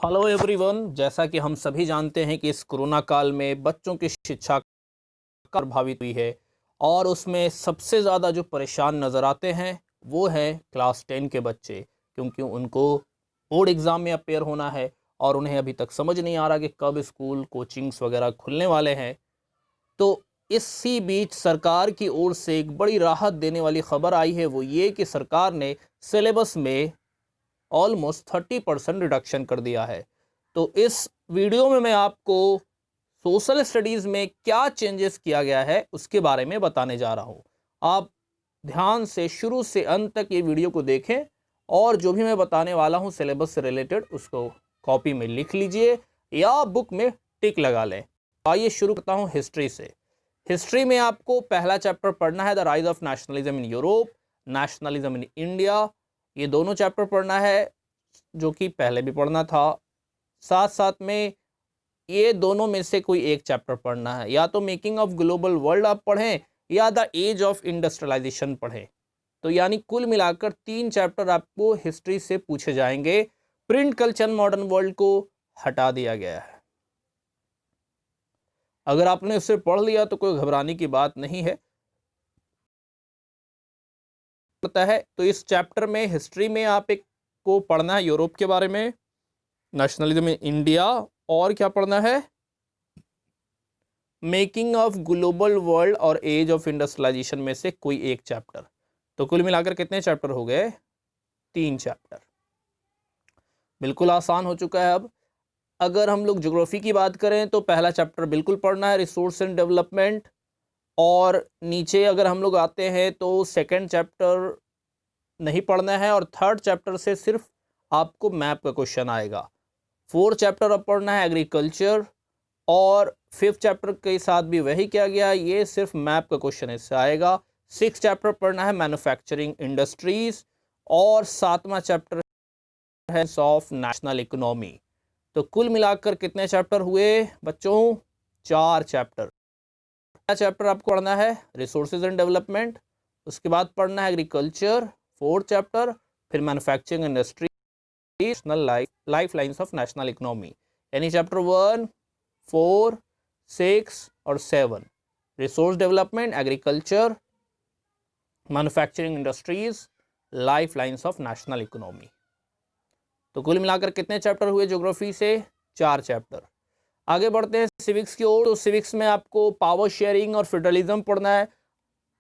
Hello everyone. जैसा कि हम सभी जानते हैं कि इस कोरोना काल में बच्चों की शिक्षा प्रभावित हुई है और उसमें सबसे ज़्यादा जो परेशान नज़र आते हैं वो हैं क्लास 10 के बच्चे, क्योंकि उनको बोर्ड एग्ज़ाम में अपेयर होना है और उन्हें अभी तक समझ नहीं आ रहा कि कब स्कूल कोचिंग्स वगैरह खुलने वाले हैं। तो इसी बीच सरकार की ओर से एक बड़ी राहत देने वाली खबर आई है, वो ये कि सरकार ने सिलेबस में ऑलमोस्ट 30% रिडक्शन कर दिया है। तो इस वीडियो में मैं आपको सोशल स्टडीज़ में क्या चेंजेस किया गया है उसके बारे में बताने जा रहा हूँ। आप ध्यान से शुरू से अंत तक ये वीडियो को देखें और जो भी मैं बताने वाला हूँ सिलेबस से रिलेटेड उसको कॉपी में लिख लीजिए या बुक में टिक लगा लें। आइए शुरू करता हूँ हिस्ट्री से। हिस्ट्री में आपको पहला चैप्टर पढ़ना है the rise of nationalism in Europe, nationalism in India. ये दोनों चैप्टर पढ़ना है जो कि पहले भी पढ़ना था। साथ साथ में ये दोनों में से कोई एक चैप्टर पढ़ना है, या तो मेकिंग ऑफ ग्लोबल वर्ल्ड आप पढ़ें या द एज ऑफ इंडस्ट्रियलाइजेशन पढ़ें। तो यानी कुल मिलाकर 3 चैप्टर आपको हिस्ट्री से पूछे जाएंगे। प्रिंट कल्चर मॉडर्न वर्ल्ड को हटा दिया गया है। अगर आपने उसे पढ़ लिया तो कोई घबराने की बात नहीं है। पता है तो इस चैप्टर में हिस्ट्री में आप एक को पढ़ना है यूरोप के बारे में, नेशनलिज्म इन इंडिया, और क्या पढ़ना है, मेकिंग ऑफ ग्लोबल वर्ल्ड और एज ऑफ इंडस्ट्रियलाइजेशन में से कोई एक चैप्टर। तो कुल मिलाकर कितने चैप्टर हो गए? 3 चैप्टर। बिल्कुल आसान हो चुका है अब। अगर हम लोग ज्योग्राफी की बात करें तो पहला चैप्टर बिल्कुल पढ़ना है, रिसोर्स एंड डेवलपमेंट। और नीचे अगर हम लोग आते हैं तो सेकंड चैप्टर नहीं पढ़ना है और थर्ड चैप्टर से सिर्फ आपको मैप का क्वेश्चन आएगा। फोर्थ चैप्टर अब पढ़ना है एग्रीकल्चर, और फिफ्थ चैप्टर के साथ भी वही किया गया, ये सिर्फ मैप का क्वेश्चन इससे आएगा। सिक्स चैप्टर पढ़ना है मैन्युफैक्चरिंग इंडस्ट्रीज, और सातवां चैप्टर है ऑफ नेशनल इकोनॉमी। तो कुल मिलाकर कितने चैप्टर हुए बच्चों? 4 चैप्टर। पहला चैप्टर आपको पढ़ना है रिसोर्सेज एंड डेवलपमेंट, उसके बाद पढ़ना है एग्रीकल्चर फोर्थ चैप्टर, फिर manufacturing industry, national life lines of national economy. यानी चैप्टर 1, 4, 6 और 7 resource development, agriculture, manufacturing industries, life lines of national economy. तो कुल मिलाकर कितने चैप्टर हुए ज्योग्राफी से? 4 चैप्टर। आगे बढ़ते हैं सिविक्स की ओर। तो सिविक्स में आपको पावर शेयरिंग और फेडरलिज्म पढ़ना है,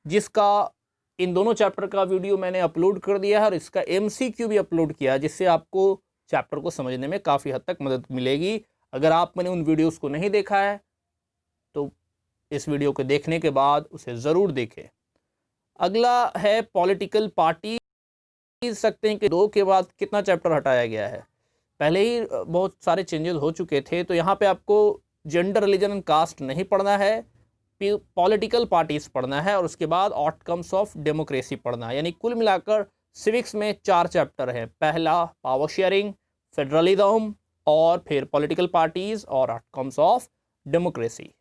जिसका इन दोनों चैप्टर का वीडियो मैंने अपलोड कर दिया है और इसका MCQ भी अपलोड किया है, जिससे आपको चैप्टर को समझने में काफ़ी हद तक मदद मिलेगी। अगर आपने उन वीडियोस को नहीं देखा है तो इस वीडियो को देखने के बाद उसे ज़रूर देखें। अगला है पॉलिटिकल पार्टी। सकते हैं कि 2 के बाद कितना चैप्टर हटाया गया है। पहले ही बहुत सारे चेंजेस हो चुके थे, तो यहाँ पे आपको जेंडर, रिलीजन एंड कास्ट नहीं पढ़ना है, पॉलिटिकल पार्टीज पढ़ना है, और उसके बाद आउटकम्स ऑफ डेमोक्रेसी पढ़ना है। यानी कुल मिलाकर सिविक्स में 4 चैप्टर हैं। पहला पावर शेयरिंग, फेडरलिज्म, और फिर पॉलिटिकल पार्टीज और आउटकम्स ऑफ डेमोक्रेसी।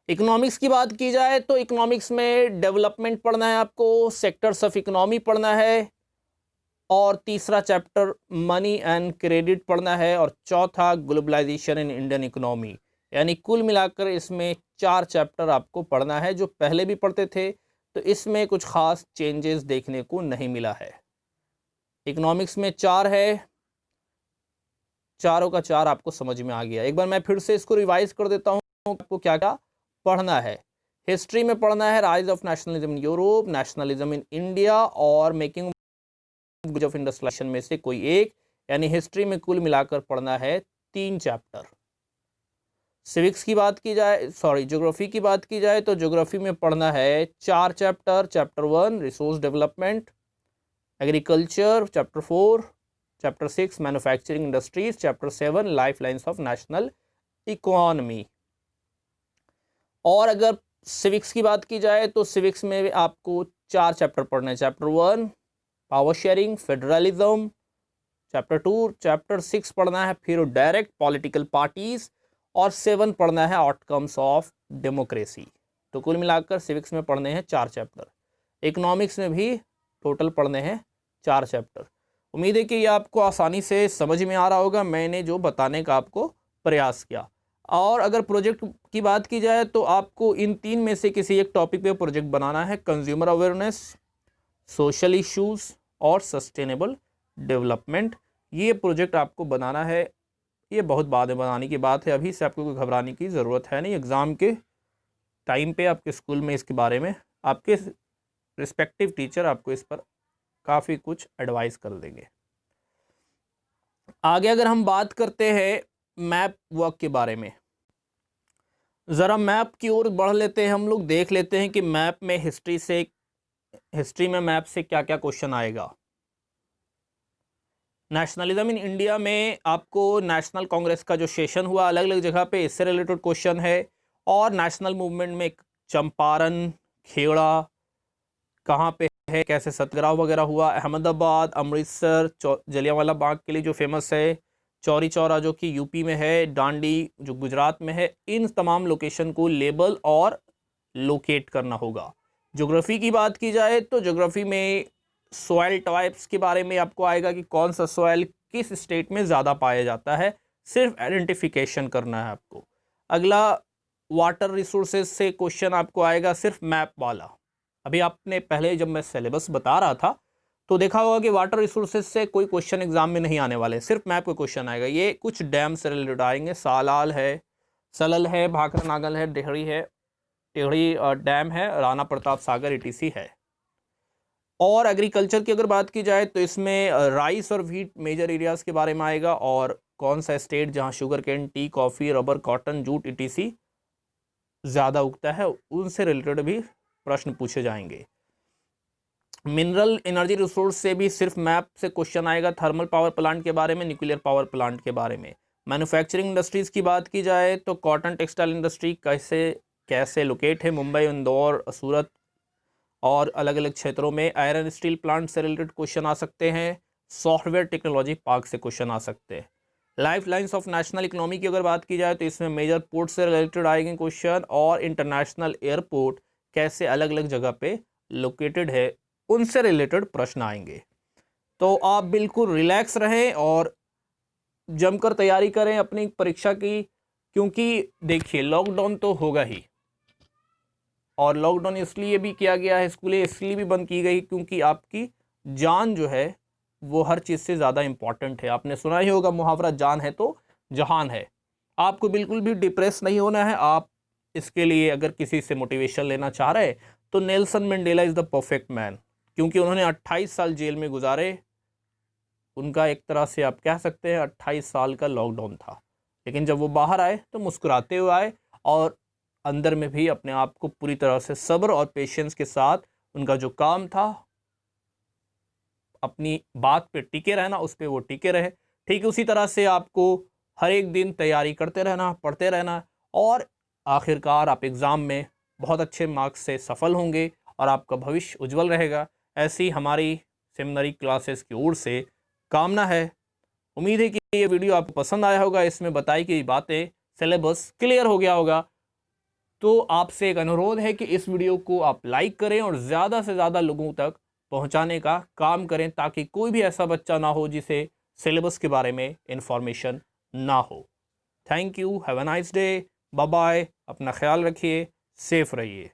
इकोनॉमिक्स की बात की जाए तो इकोनॉमिक्स में डेवलपमेंट पढ़ना है आपको, सेक्टर्स ऑफ इकोनॉमी पढ़ना है, और तीसरा चैप्टर मनी एंड क्रेडिट पढ़ना है, और चौथा ग्लोबलाइजेशन इन इंडियन इकोनॉमी। यानी कुल मिलाकर इसमें 4 चैप्टर आपको पढ़ना है, जो पहले भी पढ़ते थे, तो इसमें कुछ खास चेंजेस देखने को नहीं मिला है। इकोनॉमिक्स में 4 है, चारों का 4 आपको समझ में आ गया। एक बार मैं फिर से इसको रिवाइज कर देता हूँ आपको क्या क्या पढ़ना है। हिस्ट्री में पढ़ना है rise of nationalism in Europe, nationalism in India, और मेकिंग ऑफ इंडस्ट्रियलाइजेशन में से कोई एक। यानी हिस्ट्री में कुल मिलाकर पढ़ना है 3 चैप्टर। सिविक्स की बात की जाए, ज्योग्राफी की बात की जाए तो ज्योग्राफी में पढ़ना है 4 chapter. Chapter 1 resource development, agriculture, chapter 4, chapter 6 manufacturing industries, chapter 7 life lines of national economy. और अगर सिविक्स की बात की जाए तो सिविक्स में आपको 4 चैप्टर पढ़ने हैं। Chapter 1 power sharing, federalism, chapter 2, chapter 6 पढ़ना है फिर डायरेक्ट पॉलिटिकल पार्टीज, और 7 पढ़ना है आउटकम्स ऑफ डेमोक्रेसी। तो कुल मिलाकर सिविक्स में पढ़ने हैं 4 चैप्टर। इकोनॉमिक्स में भी टोटल पढ़ने हैं 4 चैप्टर। उम्मीद है कि ये आपको आसानी से समझ में आ रहा होगा, मैंने जो बताने का आपको प्रयास किया। और अगर प्रोजेक्ट की बात की जाए तो आपको इन 3 में से किसी एक टॉपिक पे प्रोजेक्ट बनाना है। कंज्यूमर अवेयरनेस, सोशल इश्यूज़ और सस्टेनेबल डेवलपमेंट, ये प्रोजेक्ट आपको बनाना है। ये बहुत बाद में बनाने की बात है, अभी से आपको कोई घबराने की ज़रूरत है नहीं। एग्ज़ाम के टाइम पे आपके स्कूल में इसके बारे में आपके रिस्पेक्टिव टीचर आपको इस पर काफ़ी कुछ एडवाइस कर देंगे। आगे अगर हम बात करते हैं मैप वर्क के बारे में, ज़रा मैप की ओर बढ़ लेते हैं हम लोग, देख लेते हैं कि मैप में हिस्ट्री में मैप से क्या क्या क्वेश्चन आएगा। नेशनलिज्म इन इंडिया में आपको नेशनल कांग्रेस का जो सेशन हुआ अलग अलग जगह पे, इससे रिलेटेड क्वेश्चन है। और नेशनल मूवमेंट में चंपारण, खेड़ा कहाँ पे है, कैसे सत्याग्रह वगैरह हुआ, अहमदाबाद, अमृतसर, जलियांवाला बाग के लिए जो फेमस है, चौरी चौरा जो कि यूपी में है, डांडी जो गुजरात में है, इन तमाम लोकेशन को लेबल और लोकेट करना होगा। ज्योग्राफी की बात की जाए तो ज्योग्राफी में सॉइल टाइप्स के बारे में आपको आएगा कि कौन सा सॉइल किस स्टेट में ज़्यादा पाया जाता है, सिर्फ आइडेंटिफिकेशन करना है आपको। अगला वाटर रिसोर्सेज से क्वेश्चन आपको आएगा, सिर्फ मैप वाला। अभी आपने पहले जब मैं सिलेबस बता रहा था तो देखा होगा कि वाटर रिसोर्सेज से कोई क्वेश्चन एग्जाम में नहीं आने वाले, सिर्फ मैप का क्वेश्चन आएगा। ये कुछ डैम से रिलेटेड आएंगे, सालाल है, सलल है, भाखड़ा नागल है, टेहरी डैम है, राणा प्रताप सागर ETC है। और एग्रीकल्चर की अगर बात की जाए तो इसमें राइस और व्हीट मेजर एरियाज़ के बारे में आएगा, और कौन सा स्टेट जहां sugar cane, tea, coffee, rubber, cotton, jute ETC ज़्यादा उगता है, उनसे रिलेटेड भी प्रश्न पूछे जाएंगे। मिनरल एनर्जी रिसोर्स से भी सिर्फ मैप से क्वेश्चन आएगा, थर्मल पावर प्लांट के बारे में, न्यूक्लियर पावर प्लांट के बारे में। मैन्युफैक्चरिंग इंडस्ट्रीज़ की बात की जाए तो कॉटन टेक्सटाइल इंडस्ट्री कैसे लोकेट है, मुंबई, इंदौर, सूरत और अलग अलग क्षेत्रों में। आयरन स्टील प्लांट से रिलेटेड क्वेश्चन आ सकते हैं। सॉफ्टवेयर टेक्नोलॉजी पार्क से क्वेश्चन आ सकते हैं। Life lines of national economy की अगर बात की जाए तो इसमें मेजर पोर्ट से रिलेटेड आएंगे क्वेश्चन, और इंटरनेशनल एयरपोर्ट कैसे अलग अलग जगह पे लोकेटेड है, उनसे रिलेटेड प्रश्न आएंगे। तो आप बिल्कुल रिलैक्स रहें और जमकर तैयारी करें अपनी परीक्षा की, क्योंकि देखिए लॉकडाउन तो होगा ही, और लॉकडाउन इसलिए भी किया गया है, स्कूलें इसलिए भी बंद की गई क्योंकि आपकी जान जो है वो हर चीज़ से ज़्यादा इम्पॉर्टेंट है। आपने सुना ही होगा मुहावरा, जान है तो जहान है। आपको बिल्कुल भी डिप्रेस नहीं होना है। आप इसके लिए अगर किसी से मोटिवेशन लेना चाह रहे तो Nelson Mandela is the perfect man, क्योंकि उन्होंने 28 साल जेल में गुजारे। उनका एक तरह से आप कह सकते हैं 28 साल का लॉकडाउन था, लेकिन जब वो बाहर आए तो मुस्कुराते हुए आए, और अंदर में भी अपने आप को पूरी तरह से सब्र और पेशेंस के साथ उनका जो काम था, अपनी बात पे टिके रहना, उस पे वो टिके रहे। ठीक उसी तरह से आपको हर एक दिन तैयारी करते रहना, पढ़ते रहना, और आखिरकार आप एग्ज़ाम में बहुत अच्छे मार्क्स से सफल होंगे और आपका भविष्य उज्जवल रहेगा। ऐसी हमारी सेमिनरी क्लासेस की ओर से कामना है। उम्मीद है कि ये वीडियो आपको पसंद आया होगा, इसमें बताई गई बातें, सिलेबस क्लियर हो गया होगा। तो आपसे एक अनुरोध है कि इस वीडियो को आप लाइक करें और ज़्यादा से ज़्यादा लोगों तक पहुंचाने का काम करें, ताकि कोई भी ऐसा बच्चा ना हो जिसे सिलेबस के बारे में इंफॉर्मेशन ना हो। Thank you, have a nice day, bye bye, अपना ख्याल रखिए, सेफ रहिए।